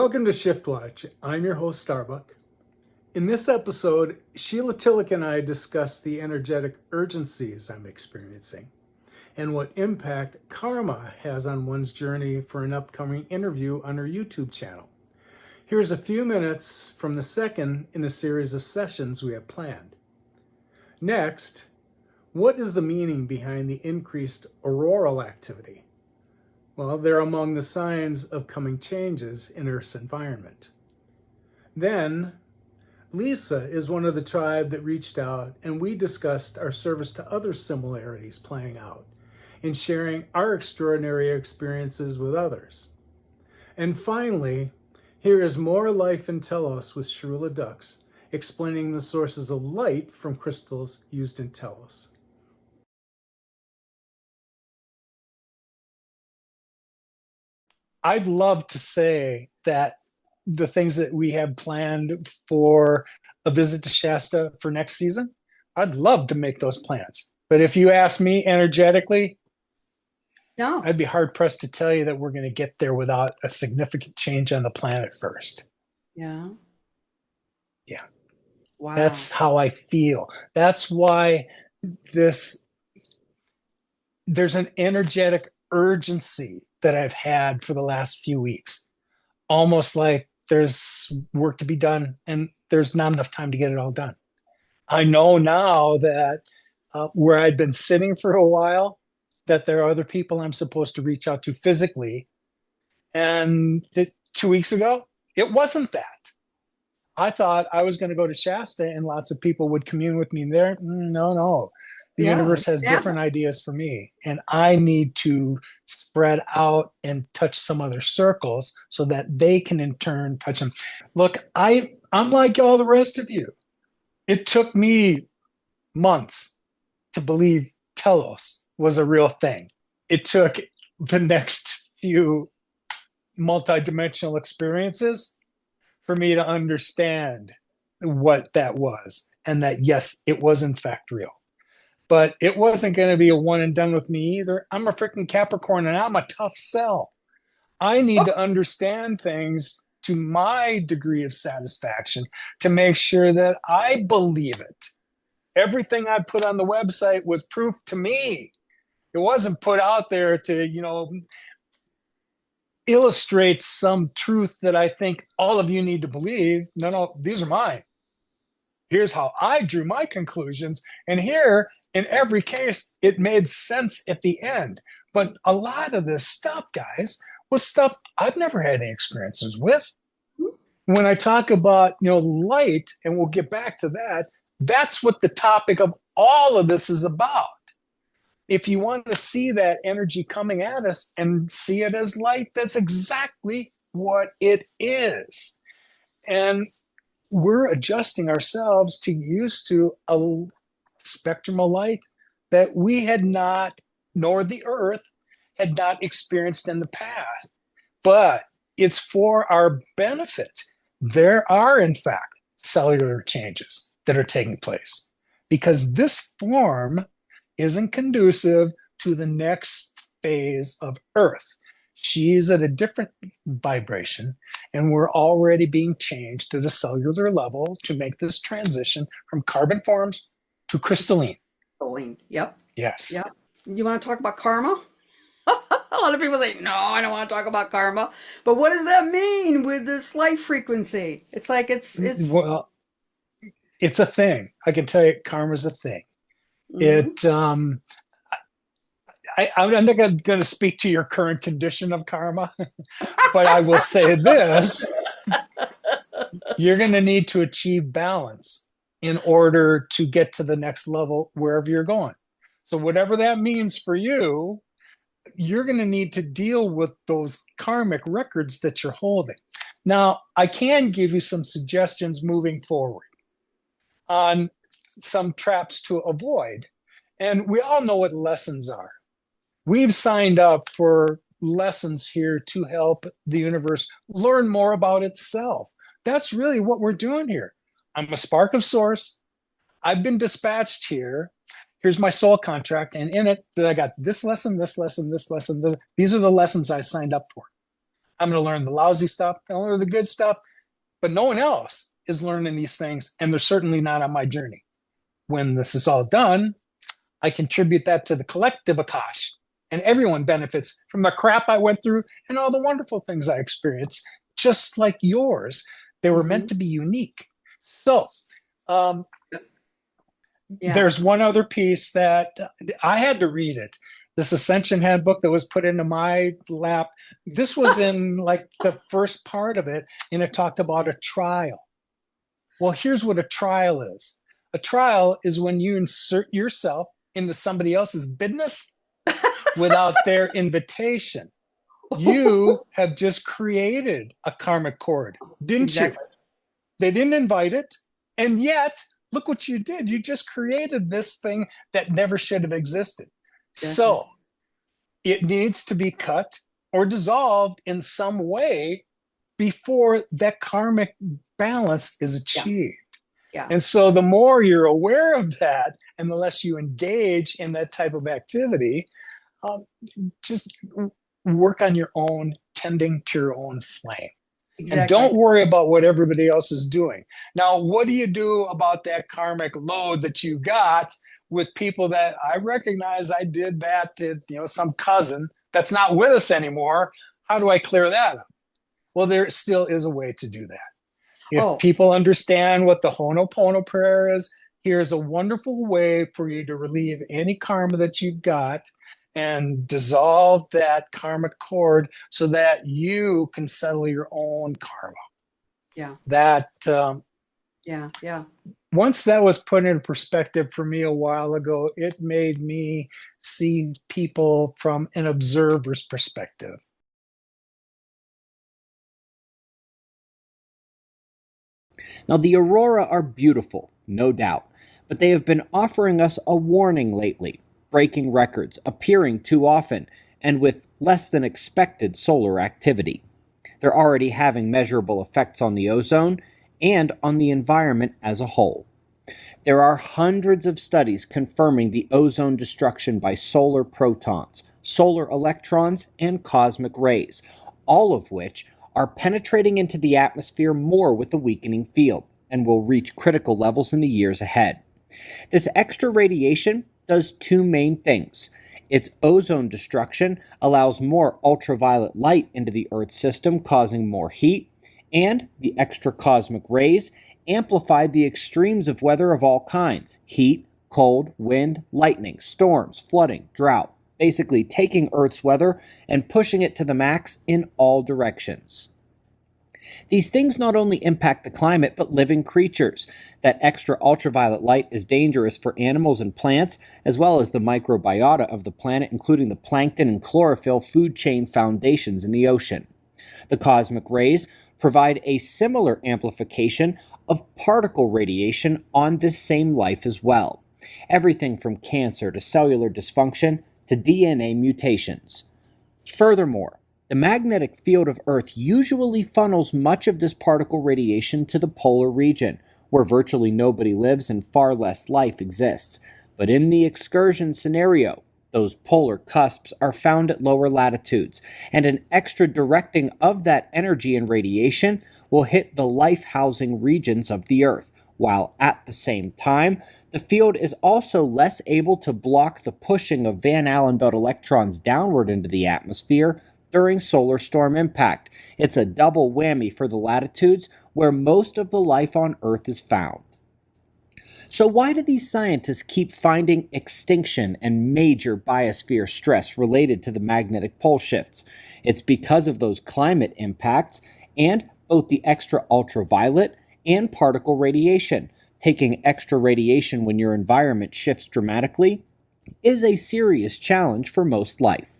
Welcome to ShiftWatch. I'm your host, Starbuck. In this episode, Sheila Tillich and I discuss the energetic urgencies I'm experiencing and what impact karma has on one's journey for an upcoming interview on her YouTube channel. Here's a few minutes from the second in a series of sessions we have planned. Next, what is the meaning behind the increased auroral activity? Well, they're among the signs of coming changes in Earth's environment. Then, Lisa is one of the tribe that reached out, and we discussed our service to others similarities playing out in sharing our extraordinary experiences with others. And finally, here is more life in Telos with Sheila Ducks, explaining the sources of light from crystals used in Telos. I'd love to say that the things that we have planned for a visit to Shasta for next season, I'd love to make those plans. But if you ask me energetically, no, I'd be hard pressed to tell you that we're going to get there without a significant change on the planet first. Yeah. Yeah. Wow. That's how I feel. That's why there's an energetic urgency that I've had for the last few weeks. Almost like there's work to be done and there's not enough time to get it all done. I know now that where I'd been sitting for a while, that there are other people I'm supposed to reach out to physically. And 2 weeks ago, it wasn't that. I thought I was going to go to Shasta and lots of people would commune with me there. No. The universe has different ideas for me, and I need to spread out and touch some other circles so that they can in turn touch them. Look, I'm like all the rest of you. It took me months to believe Telos was a real thing. It took the next few multidimensional experiences for me to understand what that was, and that, yes, it was in fact real. But it wasn't going to be a one and done with me either. I'm a freaking Capricorn and I'm a tough sell. I need to understand things to my degree of satisfaction to make sure that I believe it. Everything I put on the website was proof to me. It wasn't put out there to, illustrate some truth that I think all of you need to believe. No, these are mine. Here's how I drew my conclusions. And here, in every case, it made sense at the end. But a lot of this stuff, guys, was stuff I've never had any experiences with. When I talk about, light, and we'll get back to that, that's what the topic of all of this is about. If you want to see that energy coming at us and see it as light, that's exactly what it is. And we're adjusting ourselves to used to a spectrum of light that we had not, nor the earth had not experienced in the past. But it's for our benefit. There are, in fact, cellular changes that are taking place because this form isn't conducive to the next phase of Earth. She's at a different vibration, and we're already being changed at a cellular level to make this transition from carbon forms to crystalline. Crystalline, yep. Yes. Yep. You want to talk about karma? A lot of people say, no, I don't want to talk about karma. But what does that mean with this light frequency? It's like it's Well, it's a thing. I can tell you, karma's a thing. Mm-hmm. I'm not going to speak to your current condition of karma, but I will say this. You're going to need to achieve balance in order to get to the next level wherever you're going. So whatever that means for you, you're going to need to deal with those karmic records that you're holding. Now, I can give you some suggestions moving forward on some traps to avoid. And we all know what lessons are. We've signed up for lessons here to help the universe learn more about itself. That's really what we're doing here. I'm a spark of source. I've been dispatched here. Here's my soul contract. And in it, I got this lesson, this lesson, this lesson. These are the lessons I signed up for. I'm going to learn the lousy stuff. I'll learn the good stuff. But no one else is learning these things, and they're certainly not on my journey. When this is all done, I contribute that to the collective Akash, and everyone benefits from the crap I went through and all the wonderful things I experienced, just like yours. They were meant to be unique. So, there's one other piece that I had to read it. This Ascension Handbook that was put into my lap. This was in like the first part of it, and it talked about a trial. Well, here's what a trial is. A trial is when you insert yourself into somebody else's business without their invitation. You have just created a karmic cord, didn't you? They didn't invite it, and yet look what you did. You just created this thing that never should have existed. So it needs to be cut or dissolved in some way before that karmic balance is achieved. And so the more you're aware of that and the less you engage in that type of activity, just work on your own, tending to your own flame. And don't worry about what everybody else is doing. Now, what do you do about that karmic load that you got with people that I recognize I did that to, some cousin that's not with us anymore? How do I clear that up? Well, there still is a way to do that. If people understand what the Ho'oponopono prayer is, here's a wonderful way for you to relieve any karma that you've got and dissolve that karmic cord so that you can settle your own karma. That once that was put in perspective for me a while ago, it made me see people from an observer's perspective. Now, the aurora are beautiful, no doubt, but they have been offering us a warning lately. Breaking records, appearing too often, and with less than expected solar activity. They're already having measurable effects on the ozone and on the environment as a whole. There are hundreds of studies confirming the ozone destruction by solar protons, solar electrons, and cosmic rays, all of which are penetrating into the atmosphere more with the weakening field and will reach critical levels in the years ahead. This extra radiation does two main things. Its ozone destruction allows more ultraviolet light into the Earth system, causing more heat, and the extra cosmic rays amplify the extremes of weather of all kinds: heat, cold, wind, lightning, storms, flooding, drought, basically taking Earth's weather and pushing it to the max in all directions. These things not only impact the climate, but living creatures. That extra ultraviolet light is dangerous for animals and plants, as well as the microbiota of the planet, including the plankton and chlorophyll food chain foundations in the ocean. The cosmic rays provide a similar amplification of particle radiation on this same life as well. Everything from cancer to cellular dysfunction to DNA mutations. Furthermore, the magnetic field of Earth usually funnels much of this particle radiation to the polar region, where virtually nobody lives and far less life exists. But in the excursion scenario, those polar cusps are found at lower latitudes, and an extra directing of that energy and radiation will hit the life-housing regions of the Earth, while at the same time, the field is also less able to block the pushing of Van Allen belt electrons downward into the atmosphere during solar storm impact. It's a double whammy for the latitudes where most of the life on Earth is found. So why do these scientists keep finding extinction and major biosphere stress related to the magnetic pole shifts? It's because of those climate impacts and both the extra ultraviolet and particle radiation. Taking extra radiation when your environment shifts dramatically is a serious challenge for most life.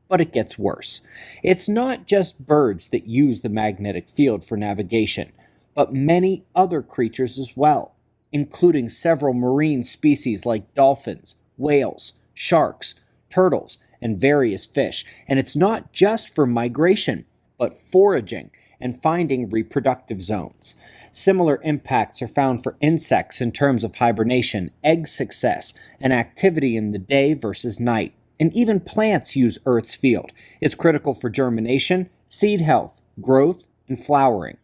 But it gets worse. It's not just birds that use the magnetic field for navigation, but many other creatures as well, including several marine species like dolphins, whales, sharks, turtles, and various fish. And it's not just for migration, but foraging and finding reproductive zones. Similar impacts are found for insects in terms of hibernation, egg success, and activity in the day versus night. And even plants use Earth's field. It's critical for germination seed health, growth, and flowering.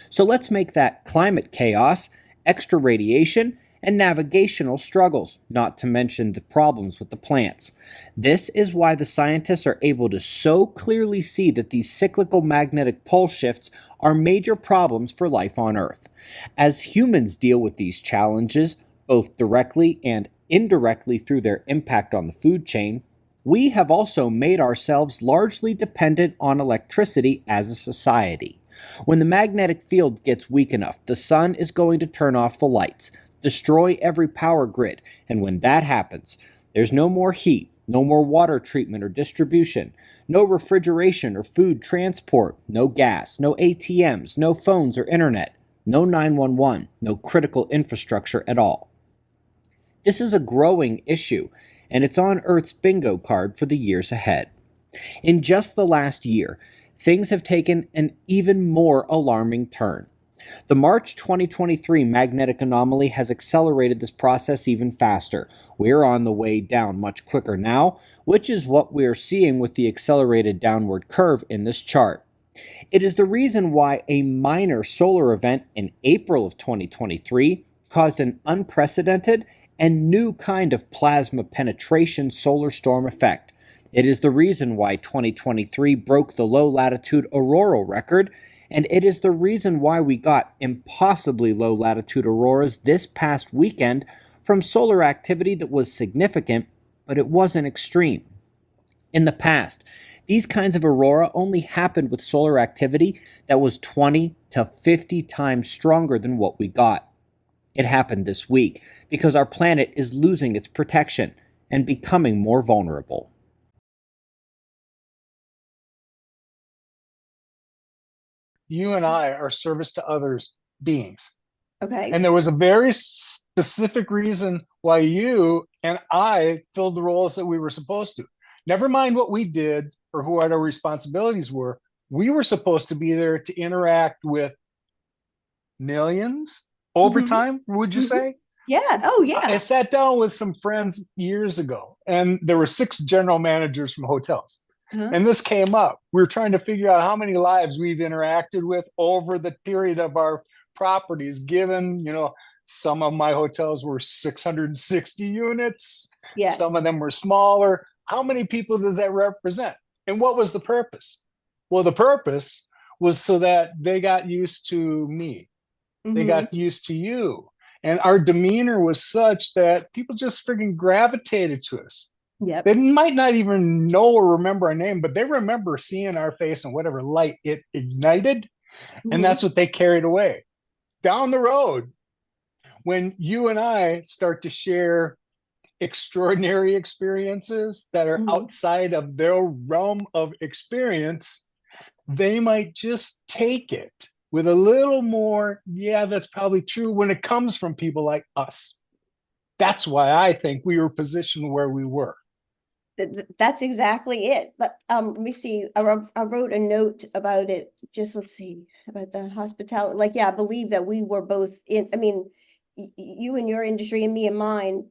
So let's make that climate chaos, extra radiation, and navigational struggles, not to mention the problems with the plants. This is why the scientists are able to so clearly see that these cyclical magnetic pole shifts are major problems for life on Earth. As humans deal with these challenges, both directly and indirectly through their impact on the food chain, we have also made ourselves largely dependent on electricity as a society. When the magnetic field gets weak enough, the sun is going to turn off the lights, destroy every power grid, and when that happens, there's no more heat, no more water treatment or distribution, no refrigeration or food transport, no gas, no ATMs, no phones or internet, no 911, no critical infrastructure at all. This is a growing issue, and it's on Earth's bingo card for the years ahead. In just the last year, things have taken an even more alarming turn. The March 2023 magnetic anomaly has accelerated this process even faster. We're on the way down much quicker now, which is what we're seeing with the accelerated downward curve in this chart. It is the reason why a minor solar event in April of 2023 caused an unprecedented and new kind of plasma penetration solar storm effect. It is the reason why 2023 broke the low latitude auroral record, and it is the reason why we got impossibly low latitude auroras this past weekend from solar activity that was significant, but it wasn't extreme. In the past, these kinds of aurora only happened with solar activity that was 20 to 50 times stronger than what we got. It happened this week because our planet is losing its protection and becoming more vulnerable. You and I are service to others beings. Okay. And there was a very specific reason why you and I filled the roles that we were supposed to. Never mind what we did or who our responsibilities were. We were supposed to be there to interact with millions over time, would you say? Yeah. Oh, yeah. I sat down with some friends years ago, and there were 6 general managers from hotels. And this came up. We were trying to figure out how many lives we've interacted with over the period of our properties, given, some of my hotels were 660 units. Yes. Some of them were smaller. How many people does that represent? And what was the purpose? Well, the purpose was so that they got used to me. They got used to you. And our demeanor was such that people just freaking gravitated to us. Yep. They might not even know or remember our name, but they remember seeing our face and whatever light it ignited. And that's what they carried away. Down the road, when you and I start to share extraordinary experiences that are outside of their realm of experience, they might just take it with a little more, yeah, that's probably true when it comes from people like us. That's why I think we were positioned where we were. That's exactly it. But let me see. I wrote a note about it. Just let's see about the hospitality. Like, yeah, I believe that we were both in. I mean, you in your industry and me in mine.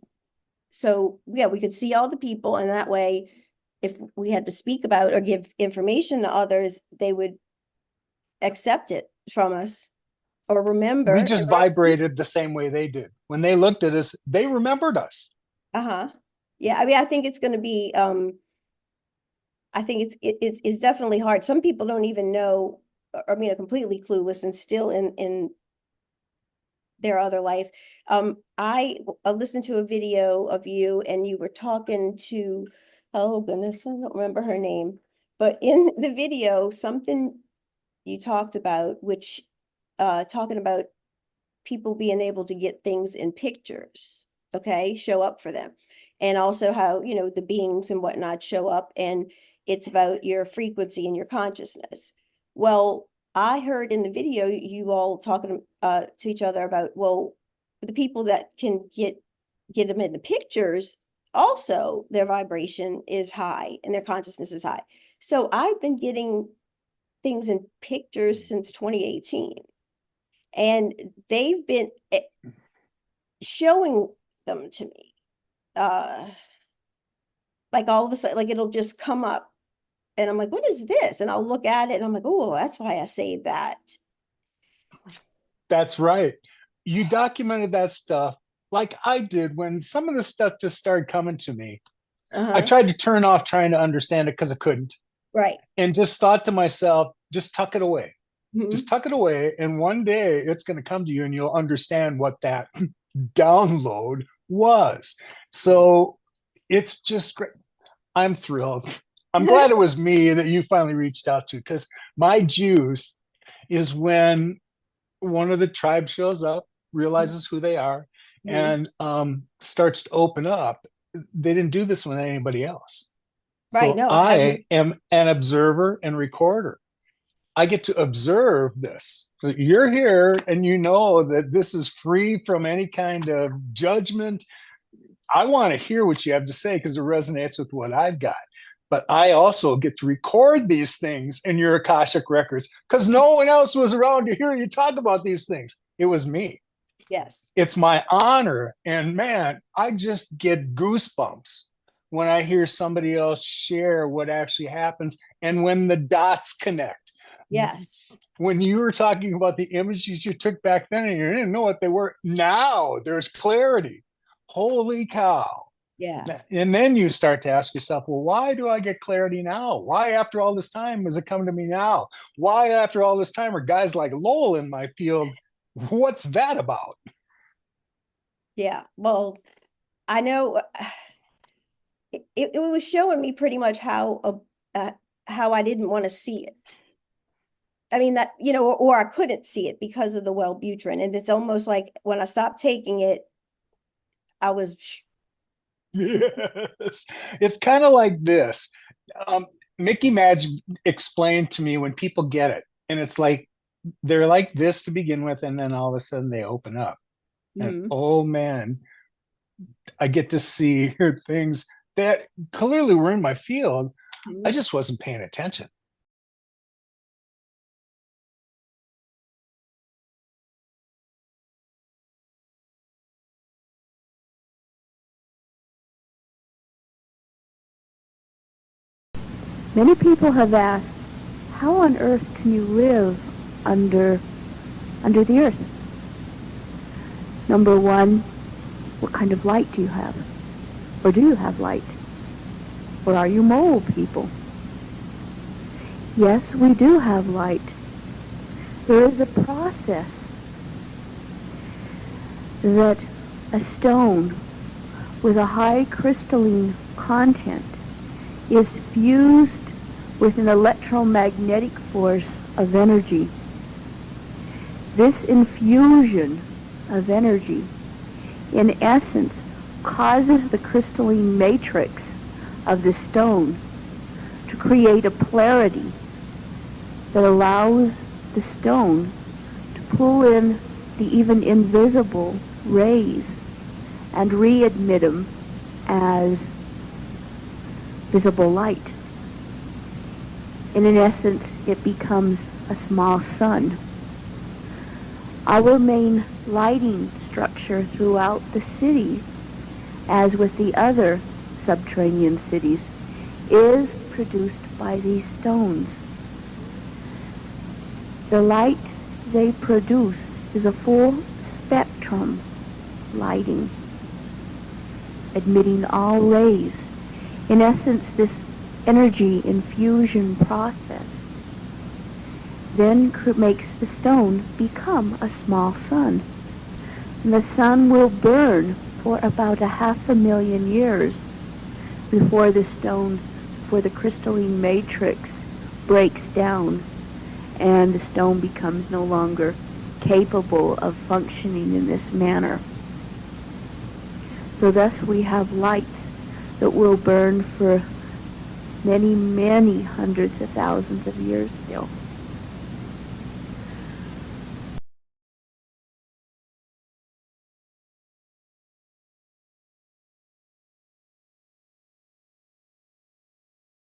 So yeah, we could see all the people, and that way, if we had to speak about or give information to others, they would accept it from us or remember. We just vibrated the same way they did. When they looked at us, they remembered us. Yeah, I mean, I think it's going to be. I think it's definitely hard. Some people don't even know, I mean, are completely clueless and still in their other life. I listened to a video of you, and you were talking to, oh goodness, I don't remember her name, but in the video, something you talked about, which talking about people being able to get things in pictures, okay, show up for them. And also how, the beings and whatnot show up, and it's about your frequency and your consciousness. Well, I heard in the video you all talking to each other about, well, the people that can get them in the pictures, also their vibration is high and their consciousness is high. So I've been getting things in pictures since 2018, and they've been showing them to me. Like all of a sudden, like it'll just come up and I'm like, what is this? And I'll look at it and I'm like, oh, that's why I saved that. That's right. You documented that stuff like I did when some of the stuff just started coming to me. I tried to turn off trying to understand it because I couldn't. Right. And just thought to myself, just tuck it away. Mhm. Just tuck it away. And one day it's going to come to you and you'll understand what that download was. So it's just great. I'm thrilled. I'm glad it was me that you finally reached out to, because my juice is when one of the tribe shows up, realizes who they are, and starts to open up. They didn't do this with anybody else. Right. So No, I am an observer and recorder. I get to observe this. So you're here and you know that this is free from any kind of judgment. I want to hear what you have to say because it resonates with what I've got. But I also get to record these things in your Akashic records because no one else was around to hear you talk about these things. It was me. yes. It's my honor. And man, I just get goosebumps when I hear somebody else share what actually happens and when the dots connect. Yes. When you were talking about the images you took back then and you didn't know what they were, now there's clarity. Holy cow. Yeah. And then you start to ask yourself, well, why do I get clarity now? Why, after all this time, is it coming to me now? Why, after all this time, are guys like Lowell in my field? What's that about? Yeah. Well, I know it was showing me pretty much how I didn't want to see it. I mean, that, or I couldn't see it because of the Wellbutrin. And it's almost like when I stopped taking it, I was. Yes. It's kind of like this. Mickey Madge explained to me when people get it, and it's like they're like this to begin with, and then all of a sudden they open up. And oh man, I get to see things that clearly were in my field. I just wasn't paying attention. Many people have asked, how on earth can you live under the earth? Number one, what kind of light do you have? Or do you have light? Or are you mole people? Yes, we do have light. There is a process that a stone with a high crystalline content is fused with an electromagnetic force of energy. This infusion of energy, in essence, causes the crystalline matrix of the stone to create a polarity that allows the stone to pull in the even invisible rays and readmit them as visible light. And in essence, it becomes a small sun. Our main lighting structure throughout the city, as with the other subterranean cities, is produced by these stones. The light they produce is a full spectrum lighting, admitting all rays. In essence, this energy infusion process then makes the stone become a small sun. And the sun will burn for about 500,000 years before the crystalline matrix breaks down and the stone becomes no longer capable of functioning in this manner. So thus we have lights that will burn for many, many hundreds of thousands of years still.